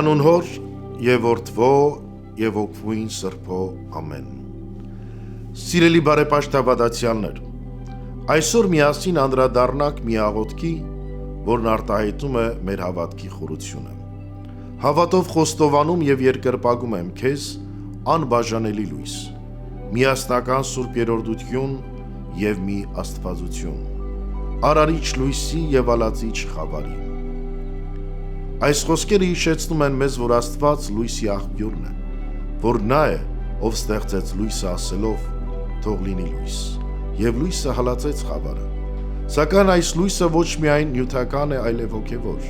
Անուն Հոր եւ Որդվո եւ Օգնուին Սրբո ամեն։ Սիրելի բարեպաշտավադացյալներ, այսօր միասին անդրադառնանք մի աղոթքի, որն արտահայտում է մեր հավատքի խորությունը։ Հավատով խոստովանում եւ երկրպագում եմ քեզ անբաժանելի լույս, միասնական Սուրբ Երորդություն եւ մի Աստվածություն, արարիչ լույսի եւ ալածիչ խավարի։ Այս խոսքերը հիշեցնում են մեզ, որ Աստված լույսի աղբյուրն է, որ նա է, ով ստեղծեց լույսը ասելով, թող լինի լույս, եւ լույսը հալածեց խավարը։ Սակայն այս լույսը ոչ միայն նյութական է, այլև հոգևոր։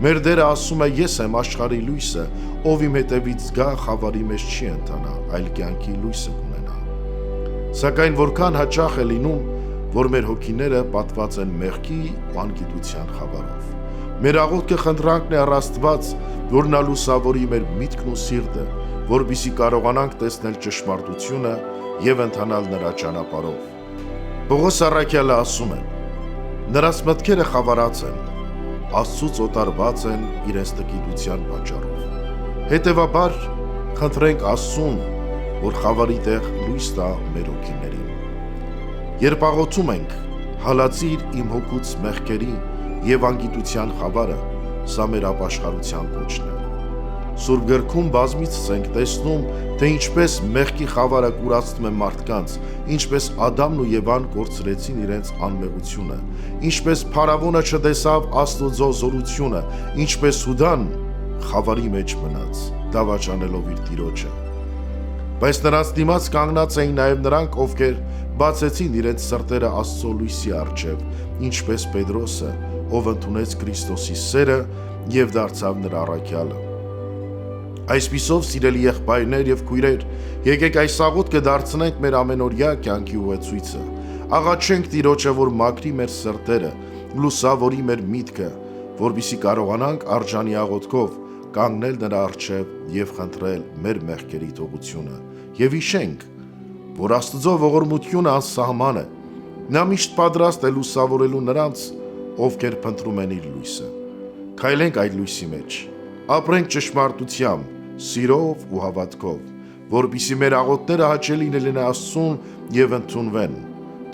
Մեր Տերը ասում է. ես եմ աշխարհի լույսը, ով իմ հետևից գա, խավարի մեջ չի ընթանա, այլ կյանքի լույսը կունենա։ Սակայն որքան հաճախ է լինում, որ մեր հոգիները պատված են մեղքի ու անգիտության խավարով։ Մեր աղոթքը խնդրանքն է առ Աստված, որ նա լուսավորի մեր միտքն ու սիրտը, որպեսզի կարողանանք տեսնել ճշմարտությունը եւ ընթանալ նրա ճանապարհով։ Պողոս առաքյալը ասում է. նրանց մտքերը խավարած են, Աստծուց օտարված են իրենց տկիտության պատճառով։ Հետևաբար խնդրենք Աստծուն, որ խավարի տեղ լույս տա մեր հոգիներին։ Երբ աղոթում ենք, հալածիր իմ հոգուց մեղքերի եւ անգիտության խավարը, սա մեր ապաշխարության կոչն է։ Սուրբ գրքում բազմիցս ենք տեսնում, թե ինչպես մեղքի խավարը կուրացնում է մարդկանց, ինչպես Ադամն ու Եվան կորցրեցին իրենց անմեղությունը, ինչպես փարավոնը չտեսավ Աստծո զորությունը, ինչպես Հուդան խավարի մեջ մնաց, դավաճանելով իր տիրոջը։ Բայց նրանց դիմաց կանգնած էին նաև նրանք, ովքեր բացեցին իրենց սրտերը Աստծո լույսի առջև, ինչպես Պետրոսը, ով ընդունեց Քրիստոսի սերը եւ դարձավ նրա առաքյալը։ Այսպիսով, սիրելի եղբայրներ եւ քույրեր, եկեք այս աղոթքը դարձնենք մեր ամենօրյա կյանքի ուղեցույցը։ Աղաչենք Տիրոջը, որ մաքրի մեր սրտերը, լուսավորի մեր միտքը, որպեսզի կարողանանք արժանի աղոթքով կանգնել նրա առջև եւ խնդրել մեր մեղքերի թողությունը։ Եվ հիշենք, որ Աստծո ողորմությունը անսահման է։ Նա միշտ պատրաստ է լուսավորելու նրանց, ովքեր փնտրում են իր լույսը։ Քայլենք այդ լույսի մեջ, ապրենք ճշմարտությամբ, սիրով ու հավատքով, որպեսզի մեր աղոթքները հաճելի լինեն Աստծուն եւ ընդունվեն։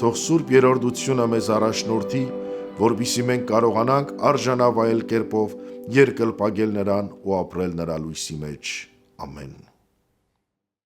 Թող Սուրբ Երորդությունը մեզ առաջնորդի, որպեսզի մենք կարողանանք արժանավայել կերպով երկրպագել նրան ու ապրել նրա լույսի մեջ։ Ամեն։